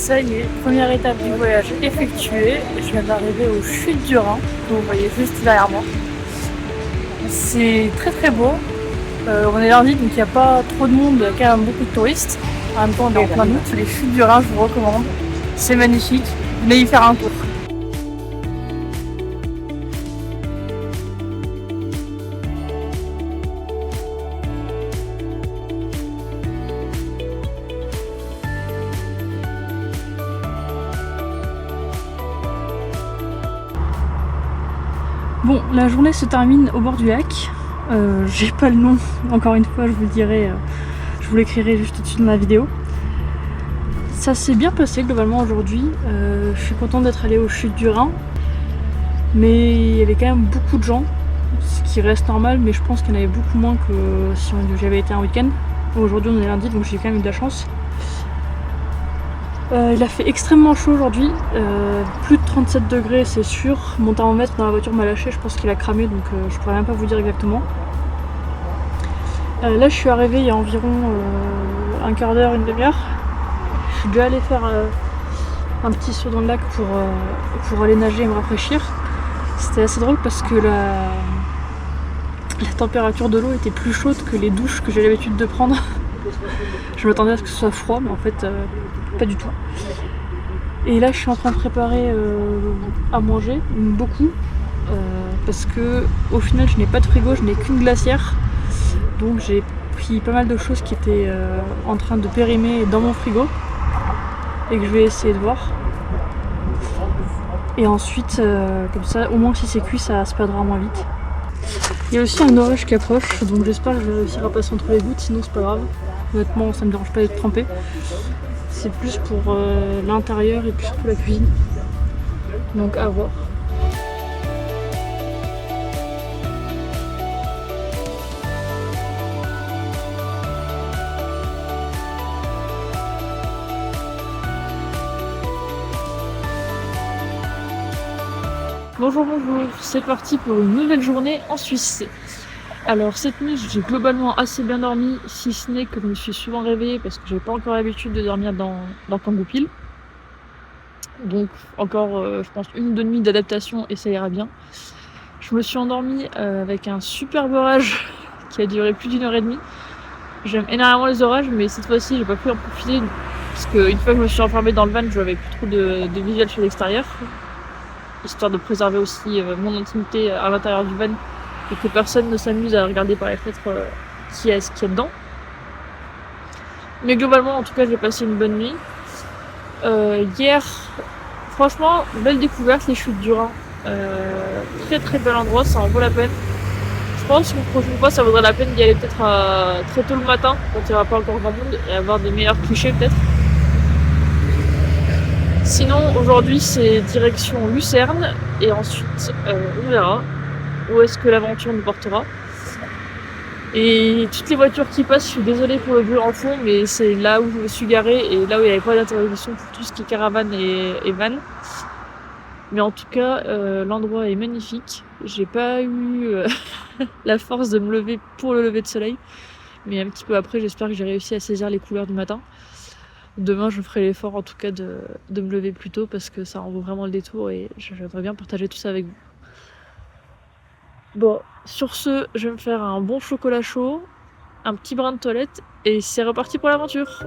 Ça y est, première étape du voyage effectuée. Je viens d'arriver aux chutes du Rhin, que vous voyez juste derrière moi. C'est très très beau. On est lundi, donc il n'y a pas trop de monde, il y a quand même beaucoup de touristes. En même temps, on est en plein août. Les chutes du Rhin, je vous recommande. C'est magnifique. Venez y faire un tour. Bon, la journée se termine au bord du lac. J'ai pas le nom, encore une fois, je vous le dirai, je vous l'écrirai juste au-dessus de ma vidéo. Ça s'est bien passé globalement aujourd'hui. Je suis contente d'être allée aux chutes du Rhin, mais il y avait quand même beaucoup de gens, ce qui reste normal, mais je pense qu'il y en avait beaucoup moins que si j'avais été un week-end. Aujourd'hui on est lundi, donc j'ai quand même eu de la chance. Il a fait extrêmement chaud aujourd'hui, plus de 37 degrés c'est sûr. Mon thermomètre dans la voiture m'a lâché, je pense qu'il a cramé, donc je pourrais même pas vous dire exactement. Là je suis arrivée il y a environ un quart d'heure, une demi-heure. Je suis déjà allée faire un petit saut dans le lac pour aller nager et me rafraîchir. C'était assez drôle parce que la température de l'eau était plus chaude que les douches que j'ai l'habitude de prendre. Je m'attendais à ce que ce soit froid, mais en fait pas du tout. Et là je suis en train de préparer à manger, beaucoup, parce que au final je n'ai pas de frigo, je n'ai qu'une glacière. Donc j'ai pris pas mal de choses qui étaient en train de périmer dans mon frigo et que je vais essayer de voir. Et ensuite, comme ça, au moins si c'est cuit, ça se perdra moins vite. Il y a aussi un orage qui approche, donc j'espère que je vais réussir à passer entre les gouttes, sinon c'est pas grave. Honnêtement, ça me dérange pas d'être trempé. C'est plus pour l'intérieur et puis surtout la cuisine. Donc à voir. Bonjour, c'est parti pour une nouvelle journée en Suisse. Alors cette nuit j'ai globalement assez bien dormi, si ce n'est que je me suis souvent réveillée parce que j'ai pas encore l'habitude de dormir dans Kangoo-Pil. Donc encore je pense 1 ou 2 nuits d'adaptation et ça ira bien. Je me suis endormie avec un superbe orage qui a duré plus d'1 heure et demie. J'aime énormément les orages, mais cette fois-ci j'ai pas pu en profiter parce qu'une fois que je me suis enfermée dans le van, je n'avais plus trop de visuel sur l'extérieur. Histoire de préserver aussi mon intimité à l'intérieur du van et que personne ne s'amuse à regarder par les fenêtres qui est dedans. Mais globalement, en tout cas, j'ai passé une bonne nuit. Hier, franchement, belle découverte, les chutes du Rhin. Très très bel endroit, ça en vaut la peine. Je pense qu'une prochaine fois, ça vaudrait la peine d'y aller peut-être très tôt le matin, quand il n'y aura pas encore grand monde, et avoir des meilleurs clichés peut-être. Sinon, aujourd'hui, c'est direction Lucerne, et ensuite, on verra où est-ce que l'aventure nous portera. Et toutes les voitures qui passent, je suis désolée pour le bruit en fond, mais c'est là où je me suis garée et là où il n'y avait pas d'interdiction pour tout ce qui est caravane et van. Mais en tout cas, l'endroit est magnifique. J'ai pas eu la force de me lever pour le lever de soleil, mais un petit peu après, j'espère que j'ai réussi à saisir les couleurs du matin. Demain, je ferai l'effort en tout cas de me lever plus tôt parce que ça en vaut vraiment le détour et j'aimerais bien partager tout ça avec vous. Bon, sur ce, je vais me faire un bon chocolat chaud, un petit brin de toilette et c'est reparti pour l'aventure.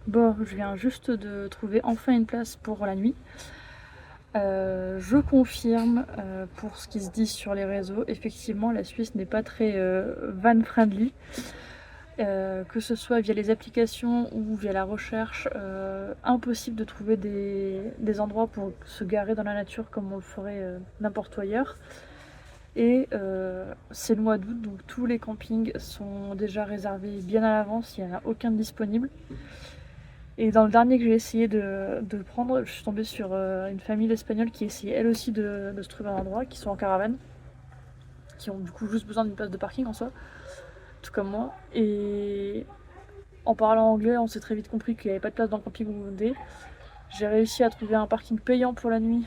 Bon, je viens juste de trouver enfin une place pour la nuit. Je confirme, pour ce qui se dit sur les réseaux, effectivement la Suisse n'est pas très van friendly. Que ce soit via les applications ou via la recherche, impossible de trouver des endroits pour se garer dans la nature comme on le ferait n'importe où ailleurs. Et c'est le mois d'août, donc tous les campings sont déjà réservés bien à l'avance, il n'y en a aucun de disponible. Et dans le dernier que j'ai essayé de prendre, je suis tombée sur une famille espagnole qui essayait elle aussi de se trouver un endroit, qui sont en caravane, qui ont du coup juste besoin d'une place de parking en soi, tout comme moi. Et en parlant anglais, on s'est très vite compris qu'il n'y avait pas de place dans le camping où on venait. J'ai réussi à trouver un parking payant pour la nuit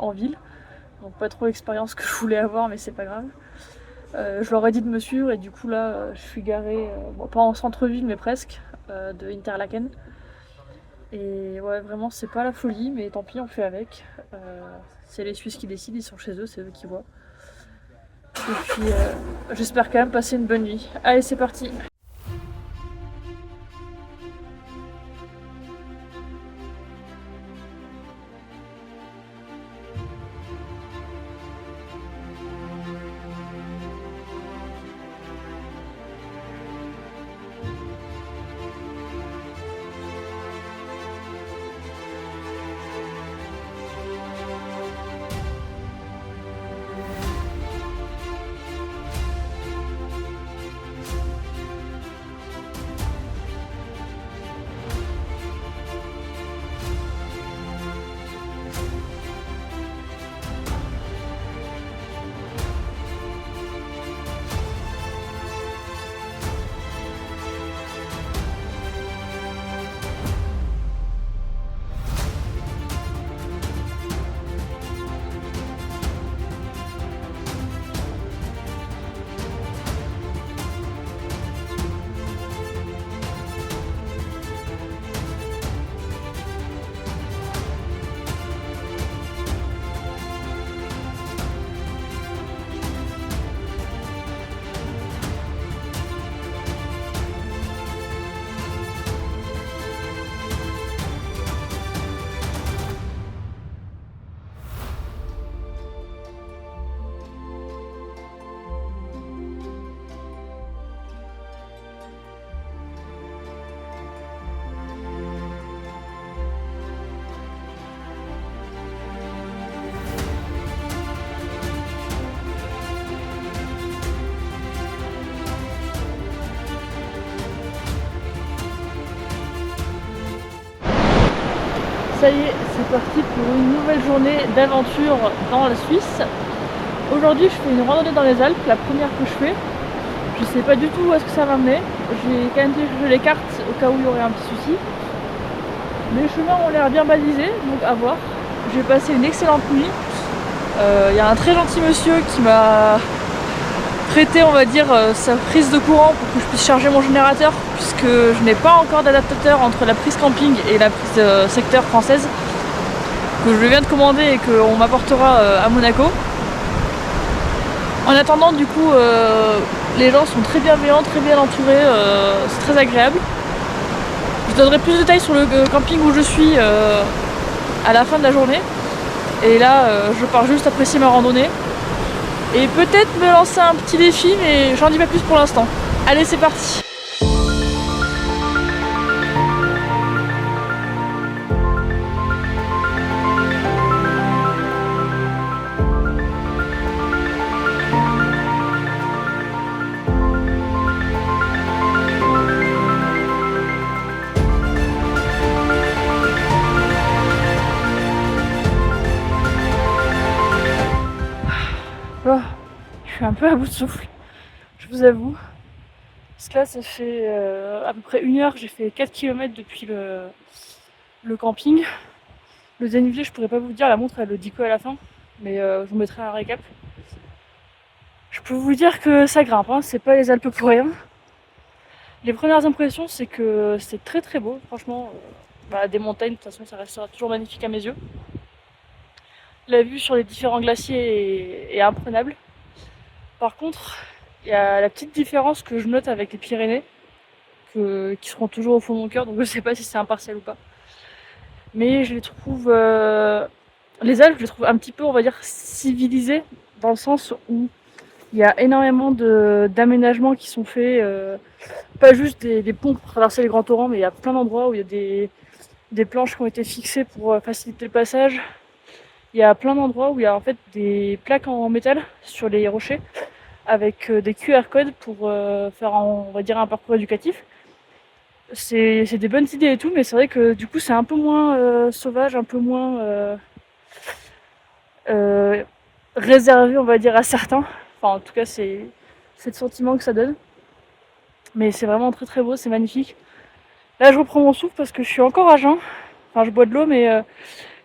en ville. Donc pas trop l'expérience que je voulais avoir, mais c'est pas grave. Je leur ai dit de me suivre et du coup là je suis garée, bon, pas en centre-ville mais presque, de Interlaken. Et ouais, vraiment c'est pas la folie, mais tant pis, on fait avec. C'est les Suisses qui décident, ils sont chez eux, c'est eux qui voient. Et puis j'espère quand même passer une bonne nuit. Allez, c'est parti. Ça y est, c'est parti pour une nouvelle journée d'aventure dans la Suisse. Aujourd'hui, je fais une randonnée dans les Alpes, la première que je fais. Je sais pas du tout où est-ce que ça va mener. J'ai quand même téléchargé les cartes au cas où il y aurait un petit souci. Les chemins ont l'air bien balisés, donc à voir. J'ai passé une excellente nuit. Il y a un très gentil monsieur qui m'a prêté, on va dire, sa prise de courant pour que je puisse charger mon générateur, puisque je n'ai pas encore d'adaptateur entre la prise camping et la prise secteur française, que je viens de commander et qu'on m'apportera à Monaco. En attendant, du coup, les gens sont très bienveillants, très bien entourés, c'est très agréable. Je donnerai plus de détails sur le camping où je suis à la fin de la journée. Et là, je pars juste apprécier ma randonnée. Et peut-être me lancer un petit défi, mais j'en dis pas plus pour l'instant. Allez, c'est parti! Oh, je suis un peu à bout de souffle, je vous avoue. Parce que là, ça fait à peu près 1 heure que j'ai fait 4 km depuis le camping. Le dénivelé, je pourrais pas vous dire, la montre elle le dit quoi à la fin, mais je vous mettrai un récap. Je peux vous dire que ça grimpe, hein, c'est pas les Alpes pour rien. Les premières impressions, c'est que c'est très très beau, franchement. Des montagnes, de toute façon, ça restera toujours magnifique à mes yeux. La vue sur les différents glaciers est imprenable. Par contre, il y a la petite différence que je note avec les Pyrénées, qui seront toujours au fond de mon cœur, donc je sais pas si c'est impartial ou pas. Mais je les trouve, les Alpes, je les trouve un petit peu, on va dire, civilisées, dans le sens où il y a énormément d'aménagements qui sont faits, pas juste des ponts pour traverser les grands torrents, mais il y a plein d'endroits où il y a des planches qui ont été fixées pour faciliter le passage. Il y a plein d'endroits où il y a en fait des plaques en métal sur les rochers avec des QR codes pour faire, on va dire, un parcours éducatif. C'est des bonnes idées et tout, mais c'est vrai que du coup c'est un peu moins sauvage, un peu moins euh, réservé, on va dire, à certains. Enfin, en tout cas, c'est le sentiment que ça donne. Mais c'est vraiment très très beau, c'est magnifique. Là, je reprends mon souffle parce que je suis encore à jeun. Enfin, je bois de l'eau, mais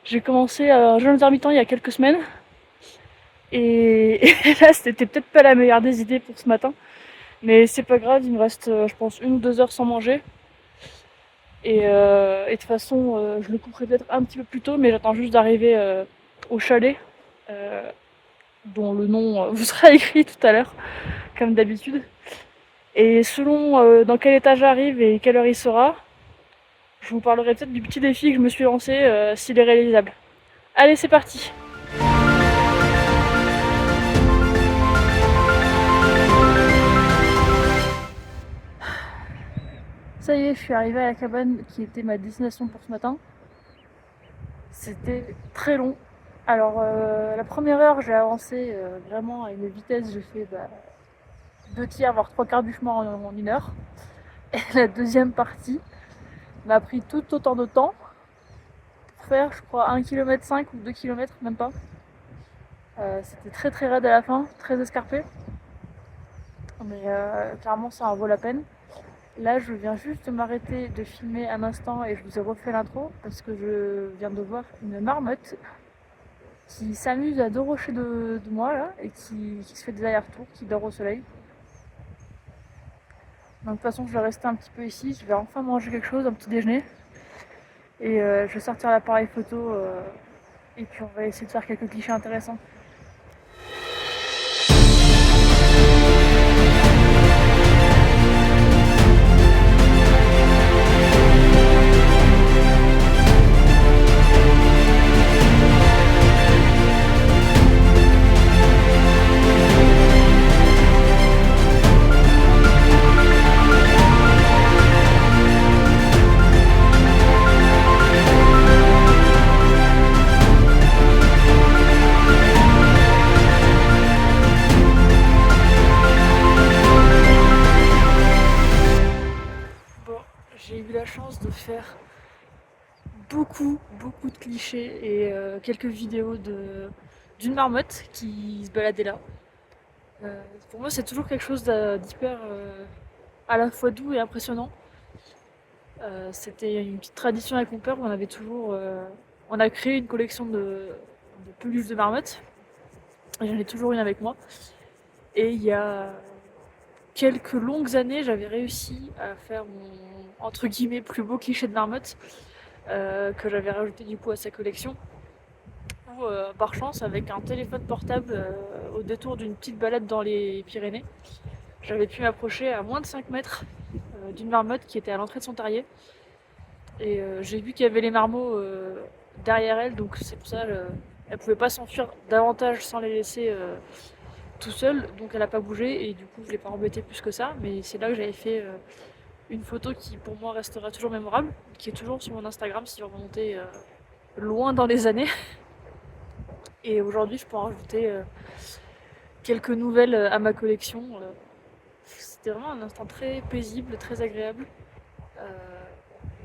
j'ai commencé un jeûne intermittent il y a quelques semaines. Et là, c'était peut-être pas la meilleure des idées pour ce matin. Mais c'est pas grave, il me reste, je pense, 1 ou 2 heures sans manger. Et de toute façon, je le couperai peut-être un petit peu plus tôt, mais j'attends juste d'arriver au chalet, euh, dont le nom vous sera écrit tout à l'heure, comme d'habitude. Et selon dans quel état j'arrive et quelle heure il sera, je vous parlerai peut-être du petit défi que je me suis lancé, s'il est réalisable. Allez, c'est parti! Ça y est, je suis arrivée à la cabane qui était ma destination pour ce matin. C'était très long. Alors, la première heure, j'ai avancé vraiment à une vitesse, j'ai fait 2 tiers, voire 3 quarts du chemin en 1 heure. Et la deuxième partie m'a pris tout autant de temps pour faire, je crois, 1,5 km ou 2 km, même pas. C'était très très raide à la fin, très escarpé. Mais clairement, ça en vaut la peine. Là, je viens juste de m'arrêter de filmer un instant et je vous ai refait l'intro parce que je viens de voir une marmotte qui s'amuse à 2 rochers de moi là et qui se fait des allers-retours, qui dort au soleil. Donc de toute façon, je vais rester un petit peu ici. Je vais enfin manger quelque chose, un petit déjeuner. Et je vais sortir l'appareil photo et puis on va essayer de faire quelques clichés intéressants. Bon, j'ai eu la chance de faire beaucoup de clichés et quelques vidéos d'une marmotte qui se baladait là. Pour moi, c'est toujours quelque chose d'hyper à la fois doux et impressionnant. C'était une petite tradition avec mon père où on avait toujours. On a créé une collection de peluches de marmottes. Et j'en ai toujours une avec moi. Et il y a quelques longues années, j'avais réussi à faire mon entre guillemets plus beau cliché de marmotte que j'avais rajouté du coup à sa collection. Où, par chance, avec un téléphone portable au détour d'une petite balade dans les Pyrénées, j'avais pu m'approcher à moins de 5 mètres d'une marmotte qui était à l'entrée de son terrier. Et j'ai vu qu'il y avait les marmots derrière elle, donc c'est pour ça elle pouvait pas s'enfuir davantage sans les laisser tout seul, donc elle a pas bougé et du coup je l'ai pas embêté plus que ça. Mais c'est là que j'avais fait une photo qui pour moi restera toujours mémorable, qui est toujours sur mon Instagram si vous remontez loin dans les années. Et aujourd'hui je peux en rajouter quelques nouvelles à ma collection. C'était vraiment un instant très paisible, très agréable. Euh,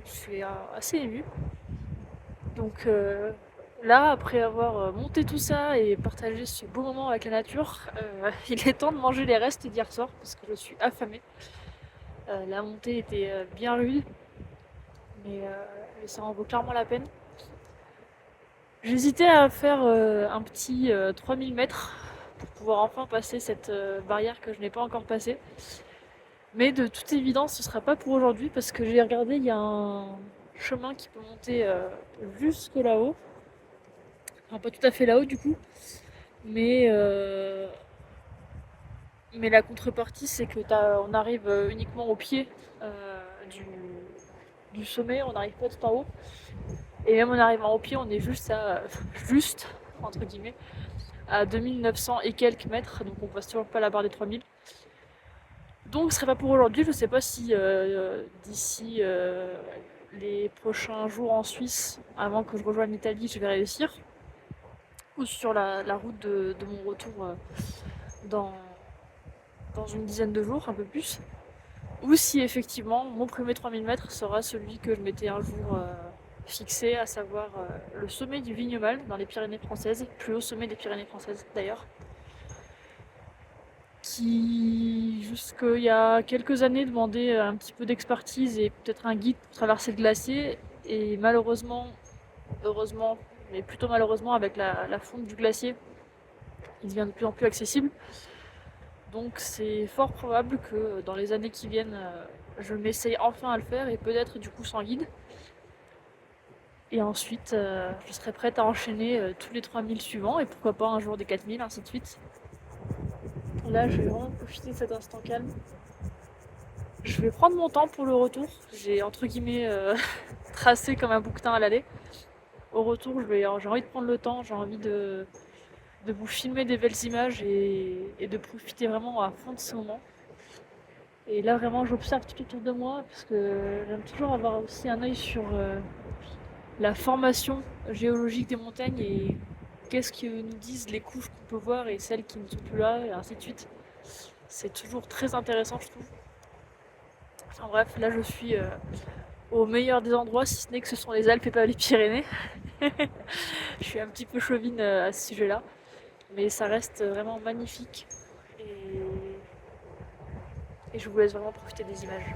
je suis assez émue. Donc là, après avoir monté tout ça et partagé ce beau moment avec la nature, il est temps de manger les restes d'hier soir parce que je suis affamée. La montée était bien rude, mais ça en vaut clairement la peine. J'hésitais à faire un petit 3000 mètres pour pouvoir enfin passer cette barrière que je n'ai pas encore passée. Mais de toute évidence, ce sera pas pour aujourd'hui parce que j'ai regardé, il y a un chemin qui peut monter jusque là-haut. Enfin, pas tout à fait là-haut du coup, mais, euh, mais la contrepartie c'est que on arrive uniquement au pied du sommet, on n'arrive pas tout en haut. Et même en arrivant au pied, on est juste, entre guillemets, à 2900 et quelques mètres, donc on passe toujours pas la barre des 3000. Donc ce serait pas pour aujourd'hui, je sais pas si d'ici les prochains jours en Suisse, avant que je rejoigne l'Italie, je vais réussir. Ou sur la route de mon retour dans une dizaine de jours, un peu plus. Ou si effectivement mon premier 3000 mètres sera celui que je m'étais un jour fixé, à savoir le sommet du Vignemale dans les Pyrénées françaises, plus haut sommet des Pyrénées françaises d'ailleurs, qui jusqu'il y a quelques années demandait un petit peu d'expertise et peut-être un guide pour traverser le glacier, et malheureusement, heureusement, mais plutôt malheureusement avec la fonte du glacier, il devient de plus en plus accessible. Donc c'est fort probable que dans les années qui viennent, je m'essaye enfin à le faire, et peut-être du coup sans guide. Et ensuite, je serai prête à enchaîner tous les 3000 suivants, et pourquoi pas un jour des 4000, ainsi de suite. Là, je vais vraiment profiter de cet instant calme. Je vais prendre mon temps pour le retour. J'ai entre guillemets tracé comme un bouquetin à l'aller. Au retour, j'ai envie de prendre le temps, j'ai envie de vous filmer des belles images et de profiter vraiment à fond de ce moment. Et là, vraiment, j'observe tout autour de moi, parce que j'aime toujours avoir aussi un œil sur la formation géologique des montagnes et qu'est-ce que nous disent les couches qu'on peut voir et celles qui ne sont plus là, et ainsi de suite. C'est toujours très intéressant, je trouve. Enfin bref, là je suis au meilleur des endroits, si ce n'est que ce sont les Alpes et pas les Pyrénées. Je suis un petit peu chauvine à ce sujet-là, mais ça reste vraiment magnifique, et je vous laisse vraiment profiter des images.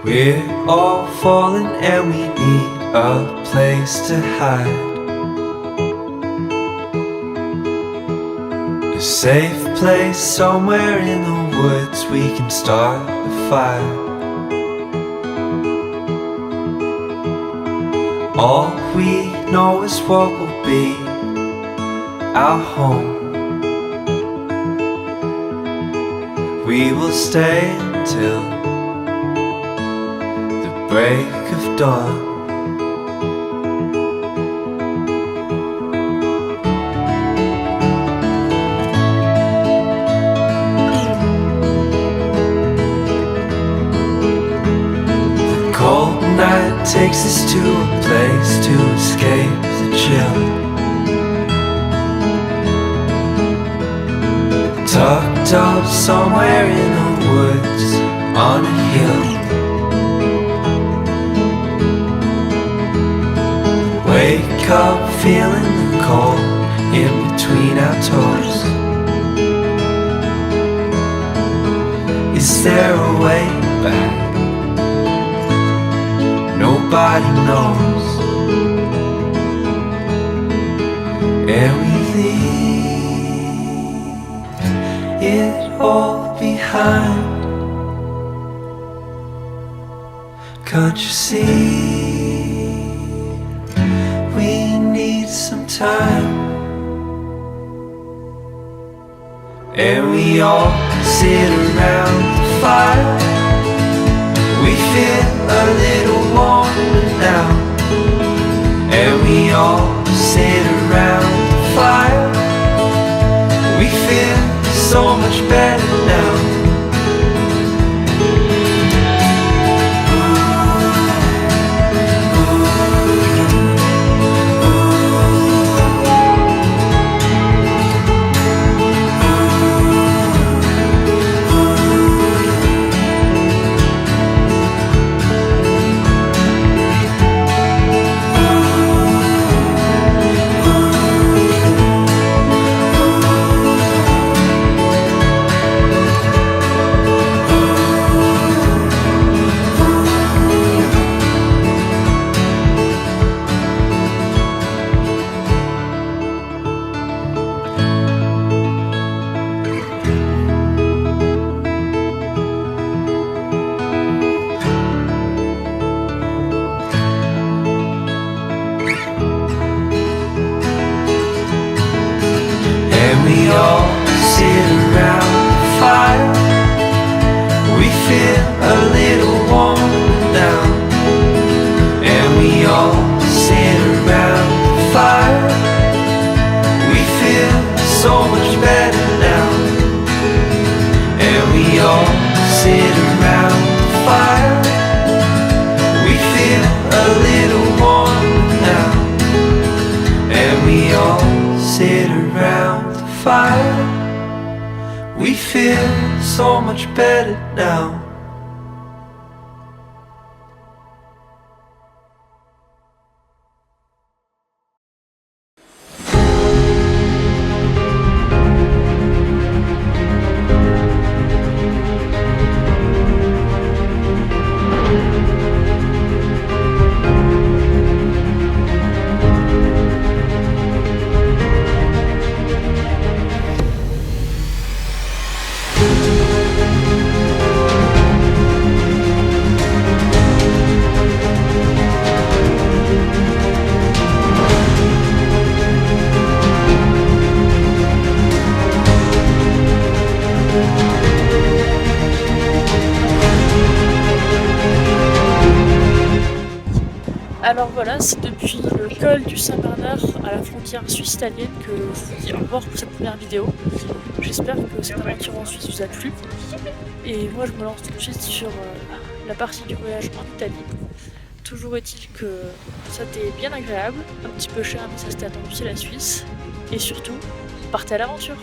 We're all falling and we need a place to hide, a safe place somewhere in the woods we can start a fire. All we know is what will be our home. We will stay until break of dawn. The cold night takes us to a place to escape the chill, tucked up somewhere in the woods on a hill. Wake up feeling the cold in between our toes. Is there a way back? Nobody knows. And we leave it all behind. Can't you see? We need some time. And we all sit around the fire. We feel a little warmer now. And we all sit around the fire. We feel so much better now. all sit around the fire. We feel a little warm now. And we all sit around the fire. We feel so much better now. And we all sit around the fire. We feel a little warm now. And we all sit around the fire. We feel so much better now. Alors voilà, c'est depuis le col du Saint-Bernard à la frontière suisse-italienne que je vous dis au revoir pour cette première vidéo. J'espère que cette aventure en Suisse vous a plu. Et moi je me lance tout de suite sur la partie du voyage en Italie. Toujours est-il que ça a été bien agréable, un petit peu cher mais ça c'était attendu, c'est la Suisse. Et surtout, partez à l'aventure!